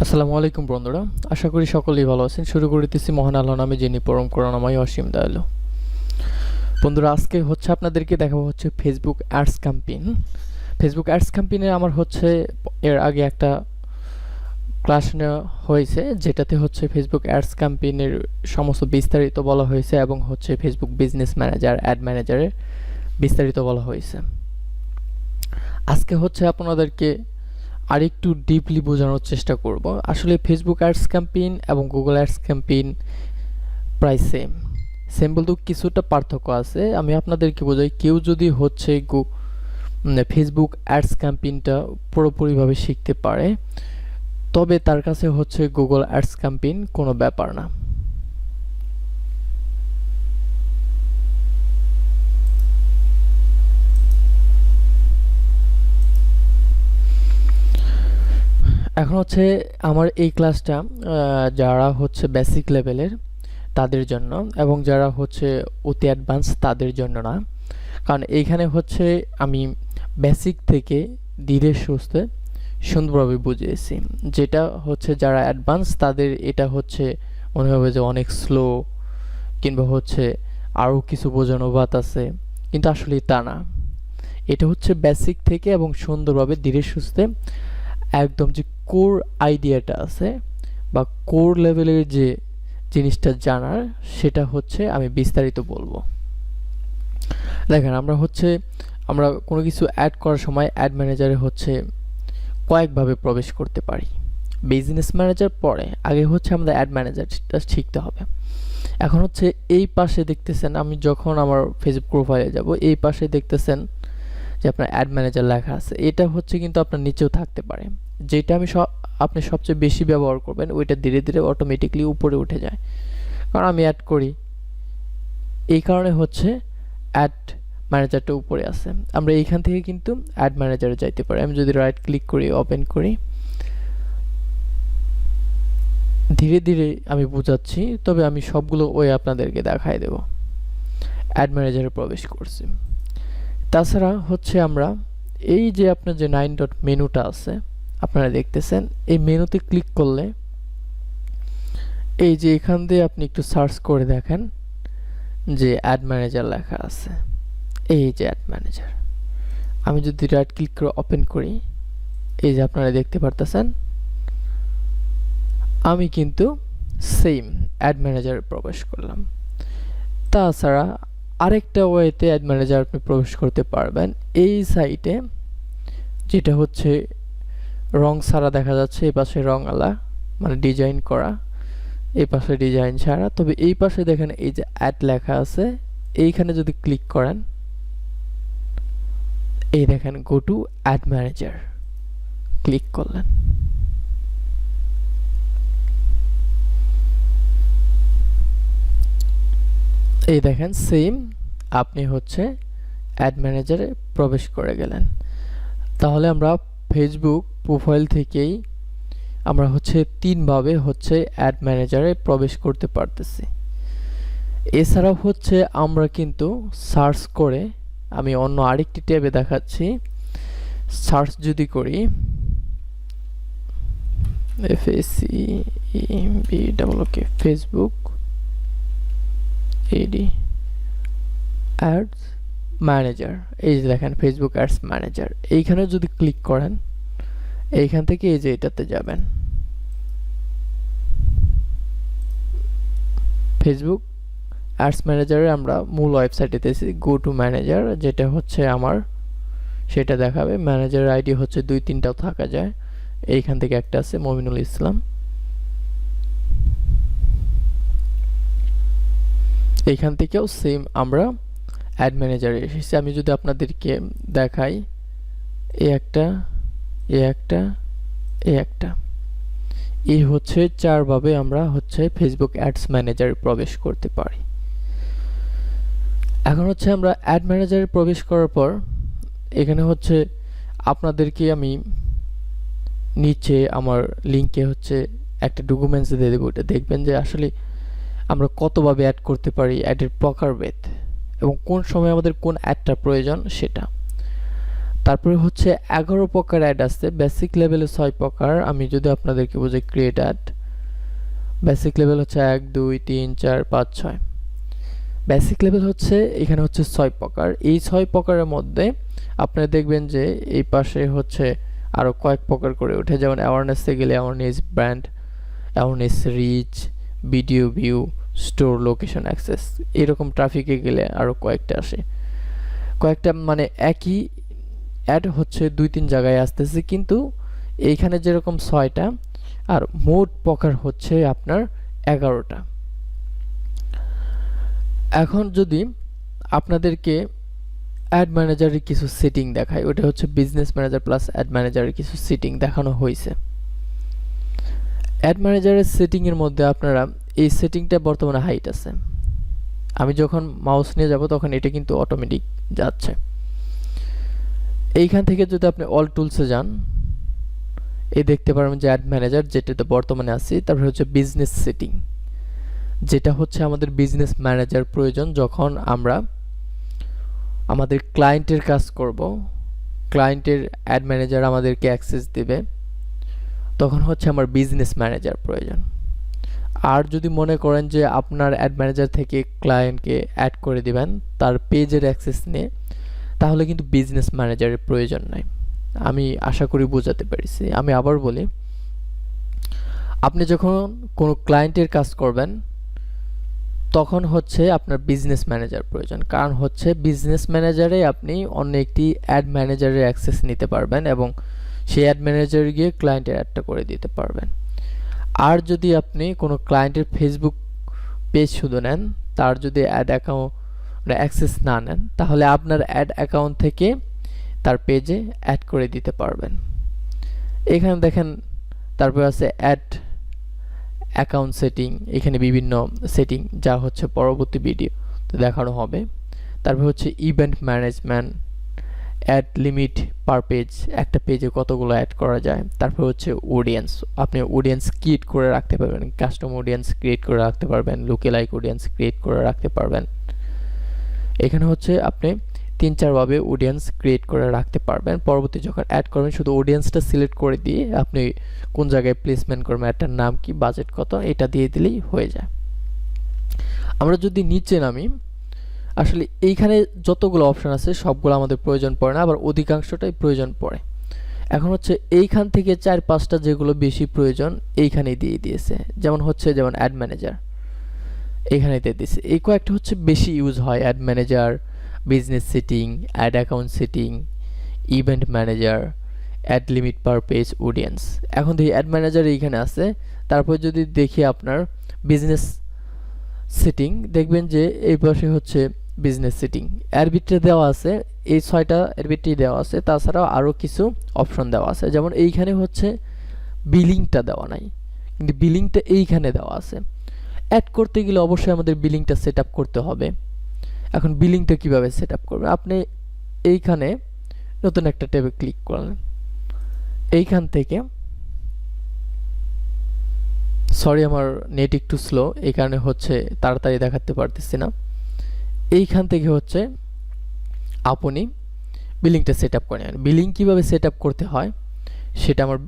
আসসালামু আলাইকুম বন্ধুরা, আশা করি সকলেই ভালো আছেন। শুরু করতেছি মহান আল্লাহর নামে, যিনি পরম করুণাময় অসীম দয়ালু। বন্ধুরা, আজকে আপনাদেরকে দেখাবো Facebook ads campaign. Facebook ads ক্যাম্পেইনে আমার এর আগে একটা ক্লাস নেওয়া হয়েছে, যেটাতে ফেসবুক অ্যাডস ক্যাম্পেইনের সমস্ত বিস্তারিত বলা হয়েছে এবং ফেসবুক বিজনেস ম্যানেজার, অ্যাড ম্যানেজারের বিস্তারিত বলা হয়েছে। আজকে আপনাদেরকে আরেকটু ডিপলি বোঝানোর চেষ্টা করব। আসলে ফেসবুক অ্যাডস ক্যাম্পেইন এবং গুগল অ্যাডস ক্যাম্পেইন প্রায় সেম বলতেও কিছুটা পার্থক্য আছে। আমি আপনাদেরকে বোঝাই, কেউ যদি ফেসবুক অ্যাডস ক্যাম্পেইনটা পুরোপুরিভাবে শিখতে পারে, তবে তার কাছে গুগল অ্যাডস ক্যাম্পেইন কোনো ব্যাপার না। এখন আমার এই ক্লাসটা যারা বেসিক লেভেলের তাদের জন্য, এবং যারা অতি অ্যাডভান্স তাদের জন্য না। কারণ এইখানে আমি বেসিক থেকে ধীরে সুস্থে সুন্দরভাবে বুঝিয়েছি। যেটা যারা অ্যাডভান্স তাদের এটা মনে হবে যে অনেক স্লো, কিংবা আরও কিছু বোঝানো বাত আছে, কিন্তু আসলে তা না। এটা বেসিক থেকে এবং সুন্দরভাবে ধীরে সুস্থে একদম যে কোর আইডিয়াটা আছে বা কোর লেভেলের যে জিনিসটা জানার, সেটা আমি বিস্তারিত বলবো। দেখেন, আমরা কোনো কিছু অ্যাড করার সময় অ্যাড ম্যানেজারে কয়েকভাবে প্রবেশ করতে পারি। বিজনেস ম্যানেজার পরে, আগে আমাদের অ্যাড ম্যানেজারটা শিখতে হবে। এখন এই পাশে দেখতেছেন, আমি যখন আমার ফেসবুক প্রোফাইলে যাব, এই পাশে দেখতেছেন যে আপনার অ্যাড ম্যানেজার লেখা আছে। এটা কিন্তু আপনার নিচেও থাকতে পারে। যেটা আপনি সবচেয়ে বেশি ব্যবহার করবেন, ওইটা ধীরে ধীরে অটোমেটিকলি উপরে উঠে যায়। কারণ আমি অ্যাড করি, এই কারণে অ্যাড ম্যানেজারটা উপরে আছে। আমরা এইখান থেকে কিন্তু অ্যাড ম্যানেজারে যাইতে পারি। আমি যদি রাইট ক্লিক করি, ওপেন করি, ধীরে ধীরে আমি বোঝাচ্ছি, তবে আমি সবগুলো আপনাদেরকে দেখাই দেব। অ্যাড ম্যানেজারে প্রবেশ করছি। তাছাড়া আমরা এই যে আপনার যে 9 ডট মেনুটা আছে, আপনারা দেখতেছেন, এই মেনুতে ক্লিক করলে এই যে এখান দিয়ে আপনি একটু সার্চ করে দেখেন যে অ্যাড ম্যানেজার লেখা আছে। এই যে অ্যাড ম্যানেজার, আমি যদি রাইট ক্লিক করে ওপেন করি, এই যে আপনারা দেখতে পারতেছেন, আমি কিন্তু সেম অ্যাড ম্যানেজারে প্রবেশ করলাম। তাছাড়া আরেকটা ওয়েতে অ্যাড ম্যানেজার আপনি প্রবেশ করতে পারবেন। এই সাইটে যেটা রং ছাড়া দেখা যাচ্ছে, এই পাশে রং আলা মানে ডিজাইন করা, এই পাশে ডিজাইন ছাড়া। তবে এই পাশে দেখেন এই যে অ্যাড লেখা আছে, এইখানে যদি ক্লিক করেন, এই দেখেন go to add manager click করলেন। এই দেখেন সেম আপনি অ্যাড ম্যানেজারে প্রবেশ করে গেলেন। তাহলে আমরা ফেসবুক প্রোফাইল থেকেই আমরা তিনভাবে অ্যাড ম্যানেজারে প্রবেশ করতে পারতেছি। এছাড়াও আমরা কিন্তু সার্চ করে, আমি অন্য আরেকটি ট্যাবে দেখাচ্ছি, সার্চ যদি করি ফেসবুক এডি অ্যাডস ম্যানেজার, এই যে দেখেন ফেসবুক অ্যাডস ম্যানেজার, এইখানে যদি ক্লিক করেন, এইখান থেকে এই যে এটাতে যাবেন, ফেসবুক অ্যাডস ম্যানেজারে আমরা মূল ওয়েবসাইটেতে গো টু ম্যানেজার, যেটা আমার সেটা দেখাবে। ম্যানেজার আইডি 2-3টাও থাকা যায়। এইখান থেকে একটা আছে মমিনুল ইসলাম, এইখান থেকেও সেম আমরা অ্যাড ম্যানেজারে এসেছি। আমি যদি আপনাদেরকে দেখাই, এই চারভাবে আমরা ফেসবুক অ্যাডস ম্যানেজারে প্রবেশ করতে পারি। এখন আমরা অ্যাড ম্যানেজারে প্রবেশ করার পর, এখানে আপনাদেরকে আমি নিচে আমার লিঙ্কে একটা ডকুমেন্টস দিয়ে দেবো। এটা দেখবেন যে আসলে আমরা কতভাবে অ্যাড করতে পারি, অ্যাডের প্রকারভেদ, এবং কোন সময় আমাদের কোন অ্যাডটা প্রয়োজন সেটা। তারপরে হচ্ছে 11 প্রকার অ্যাড আছে, বেসিক লেভেলে 6 প্রকার। আমি যদি আপনাদেরকে বুঝাই ক্রিয়েট অ্যাড, বেসিক লেভেল হচ্ছে 1 2 3 4 5 6। বেসিক লেভেল হচ্ছে এখানে হচ্ছে 6 প্রকার। এই 6 প্রকারের মধ্যে আপনারা দেখবেন যে এই পাশে হচ্ছে আরো কয়েক প্রকার করে ওঠে, যেমন অ্যাওয়ারনেসে গেলে awareness brand, awareness reach, video view, store location access, এরকম ট্রাফিকে গেলে আরো কয়েকটা আসে। কয়েকটা মানে একই অ্যাড হচ্ছে 2-3 জায়গায় আসতেছে, কিন্তু এইখানে যেরকম 6টা আর মোট প্রকার হচ্ছে আপনার 11টা। এখন যদি আপনাদেরকে অ্যাড ম্যানেজারের কিছু সেটিং দেখায়, ওটা হচ্ছে বিজনেস ম্যানেজার প্লাস অ্যাড ম্যানেজারের কিছু সেটিং দেখানো হয়েছে। অ্যাড ম্যানেজারের সেটিং এর মধ্যে আপনারা এই সেটিংটা বর্তমানে হাইট আছে, আমি যখন মাউস নিয়ে যাব তখন এটা কিন্তু অটোমেটিক যাচ্ছে। এইখান থেকে যদি আপনি অল টুলসে যান, এই দেখতে পারবেন যে অ্যাড ম্যানেজার যেটাতে বর্তমানে আছে। তারপরে হচ্ছে বিজনেস সেটিং, যেটা হচ্ছে আমাদের বিজনেস ম্যানেজার প্রয়োজন যখন আমরা আমাদের ক্লায়েন্টের কাজ করব, ক্লায়েন্টের অ্যাড ম্যানেজার আমাদেরকে অ্যাক্সেস দেবে, তখন হচ্ছে আমার বিজনেস ম্যানেজার প্রয়োজন। আর যদি মনে করেন যে আপনার অ্যাড ম্যানেজার থেকে ক্লায়েন্টকে অ্যাড করে দিবেন তার পেজের অ্যাক্সেস নিয়ে, তাহলে কিন্তু বিজনেস ম্যানেজারের প্রয়োজন নাই। আমি আশা করি বোঝাতে পেরেছি। আমি আবার বলি, আপনি যখন কোনো ক্লায়েন্টের কাজ করবেন তখন হচ্ছে আপনার বিজনেস ম্যানেজার প্রয়োজন, কারণ হচ্ছে বিজনেস ম্যানেজারে আপনি অন্য একটি অ্যাড ম্যানেজারের অ্যাক্সেস নিতে পারবেন এবং সেই অ্যাড ম্যানেজারে গিয়ে ক্লায়েন্টের অ্যাডটা করে দিতে পারবেন। আর যদি আপনি কোনো ক্লায়েন্টের ফেসবুক পেজ শুধু নেন, তার যদি অ্যাড অ্যাকাউন্ট অ্যাক্সেস না নেন, তাহলে আপনার অ্যাড অ্যাকাউন্ট থেকে তার পেজে অ্যাড করে দিতে পারবেন। এখানে দেখেন তারপর আছে অ্যাড অ্যাকাউন্ট সেটিং, এখানে বিভিন্ন সেটিং যা হচ্ছে পরবর্তী ভিডিওতে দেখানো হবে। তারপর হচ্ছে event management, ad limit per page, একটা পেজে কতগুলো অ্যাড করা যায়। তারপর হচ্ছে অডিয়েন্স, আপনি অডিয়েন্স ক্রিয়েট করে রাখতে পারবেন, কাস্টম অডিয়েন্স ক্রিয়েট করে রাখতে পারবেন, লুকেলাইক অডিয়েন্স ক্রিয়েট করে রাখতে পারবেন। এখানে হচ্ছে আপনি 3-4 ভাবে অডিয়েন্স ক্রিয়েট করে রাখতে পারবেন। পরবর্তী যখন অ্যাড করবেন শুধু অডিয়েন্সটা সিলেক্ট করে দিয়ে আপনি কোন জায়গায় প্লেসমেন্ট করবেন, একটার নাম কি, বাজেট কত, এটা দিয়ে দিলেই হয়ে যায়। আমরা যদি নিচে নামি, আসলে এইখানে যতগুলো অপশন আছে সবগুলো আমাদের প্রয়োজন পড়ে না, আবার অধিকাংশটাই প্রয়োজন পড়ে। এখন হচ্ছে এইখান থেকে 4-5টা যেগুলো বেশি প্রয়োজন এইখানেই দিয়ে দিয়েছে, যেমন অ্যাড ম্যানেজার এখানে দিয়ে দিয়েছে। এই কয়েকটা হচ্ছে বেশি ইউজ হয়, ad manager, business setting, ad account setting, event manager, ad limit per page, audience. এখন দেখি অ্যাড ম্যানেজার এইখানে আছে। তারপর যদি দেখি আপনার বিজনেস সেটিং, দেখবেন যে এই পাশে হচ্ছে বিজনেস সেটিং এর ভিতরে দেওয়া আছে, এই 6টা এর ভিতরেই দেওয়া আছে। তাছাড়াও আরও কিছু অপশন দেওয়া আছে, যেমন এইখানে হচ্ছে বিলিংটা দেওয়া নাই, কিন্তু বিলিংটা এইখানে দেওয়া আছে। অ্যাড করতে গেলে অবশ্যই আমাদের বিলিংটা সেট আপ করতে হবে। এখন বিলিংটা কিভাবে সেট আপ করবেন, আপনি এইখানে নতুন একটা ট্যাবে ক্লিক করলেন, এইখান থেকে, সরি আমার নেট একটু স্লো, এই কারণে হচ্ছে তাড়াতাড়ি দেখাতে পারতেছি না। এইখান থেকে হচ্ছে আপনি বিলিংটা সেট আপ করে নেবেন। বিলিং কীভাবে সেট আপ করতে হয় সেটা আমার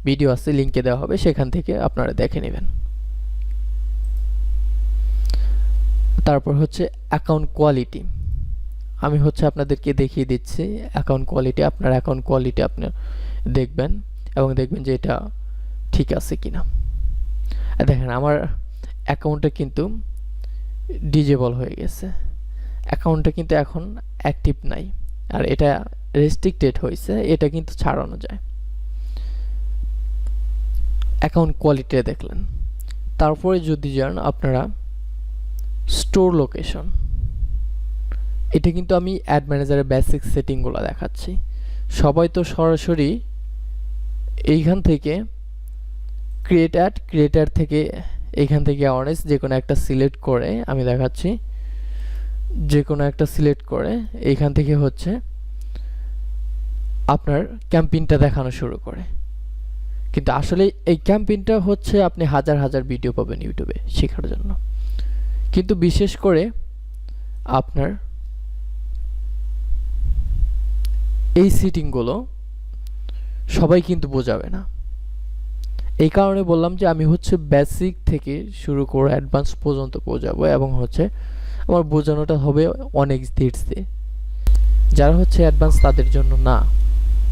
ভিডিও আছে, লিঙ্কে দেওয়া হবে, সেখান থেকে আপনারা দেখে নেবেন। তারপর হচ্ছে অ্যাকাউন্ট কোয়ালিটি, আমি হচ্ছে আপনাদেরকে দেখিয়ে দিচ্ছি অ্যাকাউন্ট কোয়ালিটি। আপনার অ্যাকাউন্ট কোয়ালিটি আপনি দেখবেন এবং দেখবেন যে এটা ঠিক আছে কিনা। দেখেন আমার অ্যাকাউন্টটা কিন্তু ডিজেবল হয়ে গেছে, অ্যাকাউন্টটা কিন্তু এখন অ্যাক্টিভ নাই, আর এটা রেস্ট্রিক্টেড হয়েছে, এটা কিন্তু ছাড়ানো যায়। অ্যাকাউন্ট কোয়ালিটি দেখলেন। তারপরে যদি যান আপনারা স্টোর লোকেশন, এটা কিন্তু আমি অ্যাড ম্যানেজারের বেসিক সেটিংগুলো দেখাচ্ছি। সবাই তো সরাসরি এইখান থেকে ক্রিয়েটার থেকে এইখান থেকে অনেস্ট যে কোনো একটা সিলেক্ট করে, আমি দেখাচ্ছি, যে কোনো একটা সিলেক্ট করে এইখান থেকে হচ্ছে আপনার ক্যাম্পেইনটা দেখানো শুরু করে। কিন্তু আসলে এই ক্যাম্পেইনটা হচ্ছে আপনি হাজার হাজার ভিডিও পাবেন ইউটিউবে শেখার জন্য, কিন্তু বিশেষ করে আপনার এই সিটিংগুলো সবাই কিন্তু বোঝাবে না। এই কারণে বললাম যে আমি হচ্ছে বেসিক থেকে শুরু করে অ্যাডভান্স পর্যন্ত বোঝাবো, এবং হচ্ছে আমার বোঝানোটা হবে অনেক ধীরে। যারা হচ্ছে অ্যাডভান্স তাদের জন্য না।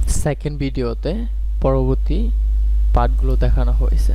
সেকেন্ড ভিডিওতে পরবর্তী পার্টগুলো দেখানো হয়েছে।